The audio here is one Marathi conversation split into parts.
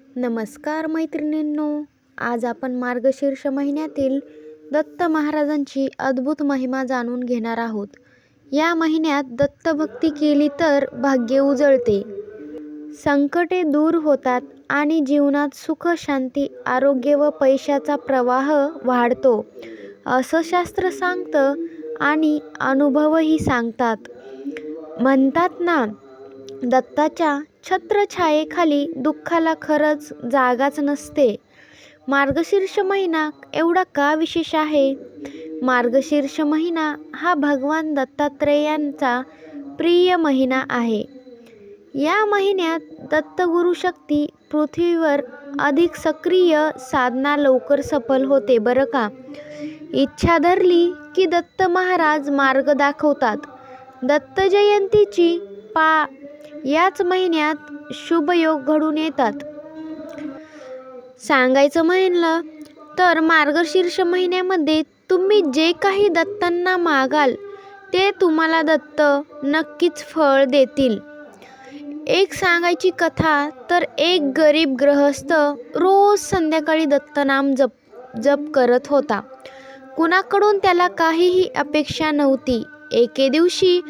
नमस्कार मैत्रिणींनो, आज आपण मार्गशीर्ष महिन्यातील दत्त महाराजांची अद्भुत महिमा जाणून घेणार आहोत. या महिन्यात दत्तभक्ती केली तर भाग्य उजळते, संकटे दूर होतात आणि जीवनात सुख, शांती, आरोग्य व पैशाचा प्रवाह वाढतो असं शास्त्र सांगतं आणि अनुभवही सांगतात. म्हणतात ना, दत्ताच्या छत्रछायेखाली दुःखाला खरंच जागाच नसते. मार्गशीर्ष महिना एवढा का विशेष आहे? मार्गशीर्ष महिना हा भगवान दत्तात्रेयांचा प्रिय महिना आहे. या महिन्यात दत्तगुरु शक्ती पृथ्वीवर अधिक सक्रिय, साधना लवकर सफल होते बरं का. इच्छा धरली की दत्त महाराज मार्ग दाखवतात. दत्त जयंतीची याच महिन्यात शुभ योग घडून येतात. सांगायचं म्हणलं तर मार्गशीर्ष महिन्यामध्ये तुम्ही जे काही दत्तांना मागाल ते तुम्हाला दत्त नक्कीच फळ देतील. एक सांगायची कथा तर एक गरीब गृहस्थ रोज संध्याकाळी दत्तनाम जप करत होता. कुणाकडून त्याला काहीही अपेक्षा नव्हती. एके दिवशी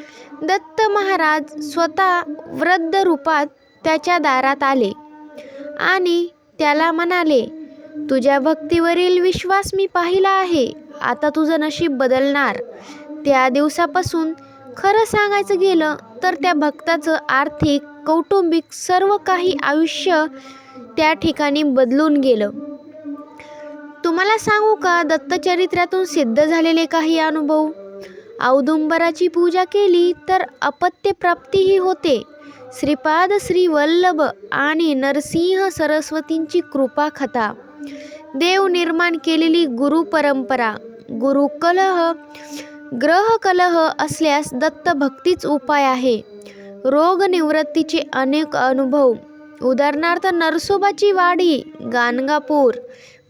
दत्त महाराज स्वतः वृद्ध रूपात त्याच्या दारात आले आणि त्याला म्हणाले, तुझ्या भक्तीवरील विश्वास मी पाहिला आहे. आता तुझं नशीब बदलणार. त्या दिवसापासून खरं सांगायचं गेलं तर त्या भक्ताचं आर्थिक, कौटुंबिक सर्व काही आयुष्य त्या ठिकाणी बदलून गेलं. तुम्हाला सांगू का दत्तचरित्रातून सिद्ध झालेले काही अनुभव? औदुंबराची पूजा केली तर अपत्य प्राप्तीही होते. श्रीपाद, श्री वल्लभ आणि नरसिंह सरस्वतींची कृपा कथा. देव निर्माण केलेली गुरु परंपरा. ग्रह कलह असल्यास दत्त भक्तीच उपाय आहे. रोग निवृत्तीचे अनेक अनुभव. उदाहरणार्थ नरसोबाची वाडी, गाणगापूर,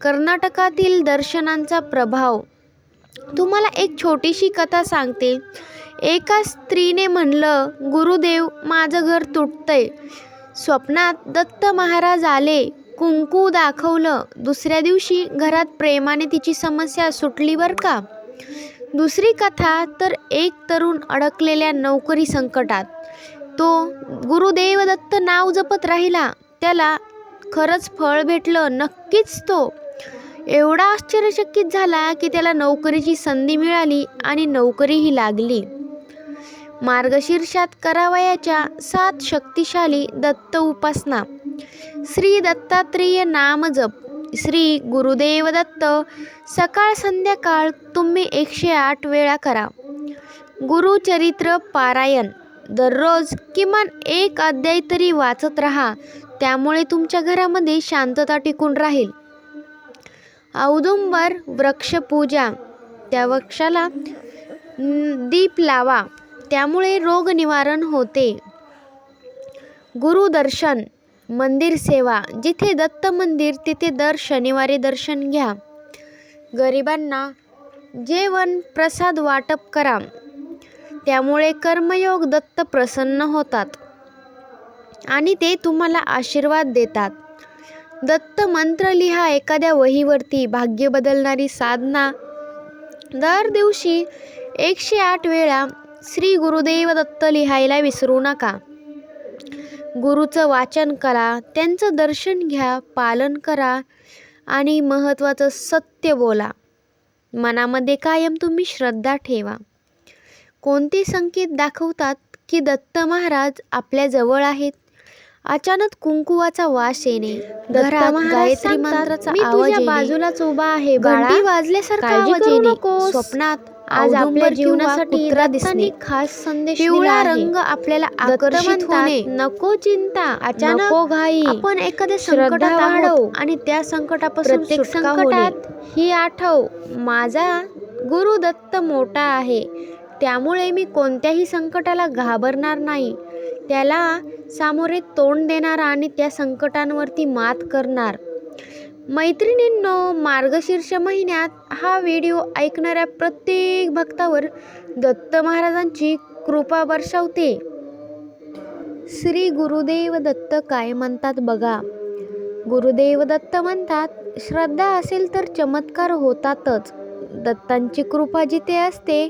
कर्नाटकातील दर्शनांचा प्रभाव. तुम्हाला एक छोटीशी कथा सांगते. एका स्त्रीने म्हणलं, गुरुदेव, माझं घर तुटतंय. स्वप्नात दत्त महाराज आले, कुंकू दाखवलं. दुसऱ्या दिवशी घरात प्रेमाने तिची समस्या सुटली बरं का. दुसरी कथा तर एक तरुण अडकलेल्या नोकरी संकटात. तो गुरुदेव दत्त नाव जपत राहिला. त्याला खरंच फळ भेटलं. नक्कीच तो एवढा आश्चर्यचकित झाला की त्याला नोकरीची संधी मिळाली आणि नोकरीही लागली. मार्गशीर्षात करावयाच्या 7 शक्तिशाली दत्त उपासना. श्री दत्तात्रेय नामजप. श्री गुरुदेव दत्त सकाळ संध्याकाळ तुम्ही 108 वेळा करा. गुरुचरित्र पारायण. दररोज किमान 1 अध्याय तरी वाचत राहा. त्यामुळे तुमच्या घरामध्ये शांतता टिकून राहील. औदुंबर वृक्षपूजा. त्या वृक्षाला दीप लावा, त्यामुळे रोग निवारण होते. गुरुदर्शन. मंदिर सेवा. जिथे दत्त मंदिर तिथे दर शनिवारी दर्शन घ्या. गरिबांना जेवण प्रसाद वाटप करा. त्यामुळे कर्मयोग दत्त प्रसन्न होतात आणि ते तुम्हाला आशीर्वाद देतात. दत्त मंत्र लिहा एखाद्या वहीवरती. भाग्य बदलणारी साधना. दर दिवशी 108 वेळा श्री गुरुदेव दत्त लिहायला विसरू नका. गुरुचं वाचन करा, त्यांचं दर्शन घ्या, पालन करा आणि महत्त्वाचं सत्य बोला. मनामध्ये कायम तुम्ही श्रद्धा ठेवा. कोणते संकेत दाखवतात की दत्त महाराज आपल्या जवळ आहेत? अचानक कुंकुवाचा वास येणे. घरात गायत्री मंत्राचा आवाज येणे. बाजूलाच उभा आहे, घंटी वाजल्यासारखा आवाज येणे. स्वप्नात आज आपल्या जीवनासाठी दत्तांनी खास संदेश दिला आहे. रंग आपल्याला आकर्षित होणे. नको चिंता, अचानक नको घाई. आपण एखाद्या संकटात आहोत आणि त्या संकटापासून सुटका होणे. ही आठव, माझा गुरु दत्त मोठा आहे, त्यामुळे मी कोणत्याही संकटाला घाबरणार नाही. त्याला सामोरे तोंड देणार आणि त्या संकटांवरती मात करणार. मैत्रिणींनो, मार्गशीर्ष महिन्यात हा व्हिडिओ ऐकणाऱ्या प्रत्येक भक्तावर दत्त महाराजांची कृपा वर्षावते. श्री गुरुदेव दत्त काय म्हणतात बघा. गुरुदेव दत्त म्हणतात, श्रद्धा असेल तर चमत्कार होतातच. दत्तांची कृपा जिथे असते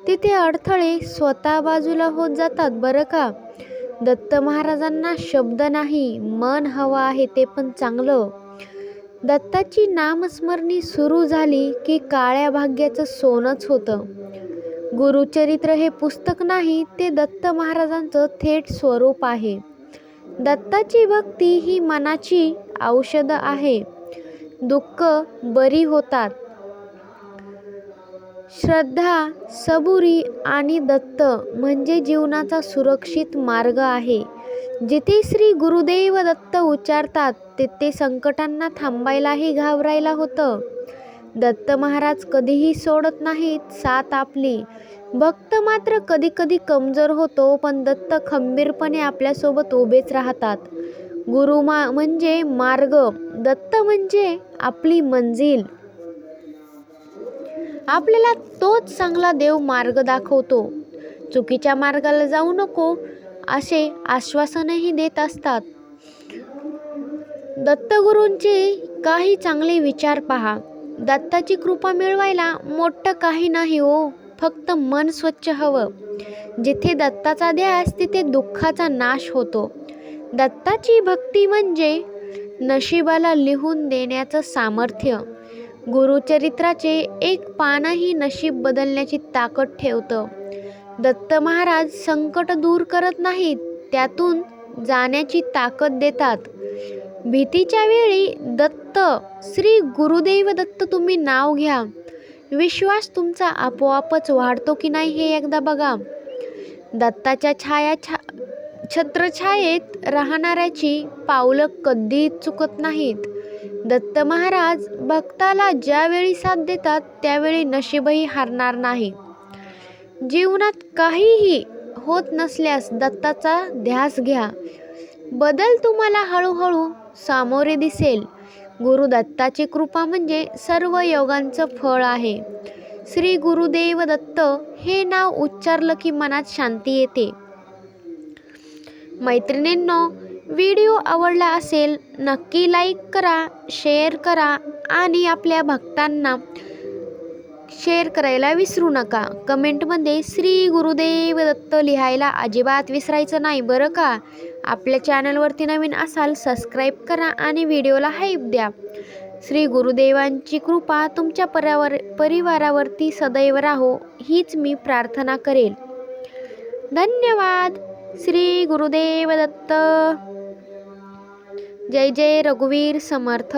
तिथे अडथळे स्वतः बाजूला होत जातात बरं का. दत्त महाराजांना शब्द नाही, मन हवं आहे, ते पण चांगलं. दत्ताची नामस्मरणी सुरू झाली की काळ्या भाग्याचं सोनंच होतं. गुरुचरित्र हे पुस्तक नाही, ते दत्त महाराजांचं थेट स्वरूप आहे. दत्ताची भक्ती ही मनाची औषध आहे. दुःख बरी होतात. श्रद्धा, सबुरी आणि दत्त म्हणजे जीवनाचा सुरक्षित मार्ग आहे. जिथे श्री गुरुदेव दत्त उच्चारतात तिथे संकटांना थांबायलाही घाबरायला होतं. दत्त महाराज कधीही सोडत नाहीत साथ आपली. भक्त मात्र कधी कधी कमजोर होतो, पण दत्त खंबीरपणे आपल्यासोबत उभेच राहतात. गुरु म्हणजे मार्ग, दत्त म्हणजे आपली मंजिल. आपल्याला तोच चांगला देव मार्ग दाखवतो. चुकीच्या मार्गाला जाऊ नको असे आश्वासनही देत असतात. दत्तगुरूंचे काही चांगले विचार पहा. दत्ताची कृपा मिळवायला मोठं काही नाही हो, फक्त मन स्वच्छ हवं. जिथे दत्ताचा ध्यास तिथे दुःखाचा नाश होतो. दत्ताची भक्ती म्हणजे नशिबाला लिहून देण्याचं सामर्थ्य. गुरुचरित्राचे एक पानही नशीब बदलण्याची ताकद ठेवतं. दत्त महाराज संकट दूर करत नाहीत, त्यातून जाण्याची ताकद देतात. भीतीच्या वेळी दत्त, श्री गुरुदेव दत्त तुम्ही नाव घ्या. विश्वास तुमचा आपोआपच वाढतो की नाही हे एकदा बघा. दत्ताच्या छत्रछायेत राहणाऱ्याची पावलं कधीच चुकत नाहीत. दत्त महाराज भक्ताला ज्यावेळी साथ देतात त्यावेळी नशीबही हारणार नाही. जीवनात काहीही होत नसल्यास दत्ताचा ध्यास घ्या. बदल तुम्हाला हळूहळू सामोरे दिसेल. गुरु दत्ताची कृपा म्हणजे सर्व योगांचं फळ आहे. श्री गुरुदेव दत्त हे नाव उच्चारलं की मनात शांती येते. मैत्रिणींनो, व्हिडिओ आवडला असेल नक्की लाईक करा, शेअर करा आणि आपल्या भक्तांना शेअर करायला विसरू नका. कमेंटमध्ये श्री गुरुदेव दत्त लिहायला अजिबात विसरायचं नाही बरं का. आपल्या चॅनलवरती नवीन असाल सबस्क्राईब करा आणि व्हिडिओला हाईप द्या. श्री गुरुदेवांची कृपा तुमच्या परिवारावरती सदैव राहो हीच मी प्रार्थना करेल. धन्यवाद. श्री गुरुदेव दत्त. जय जय रघुवीर समर्थ.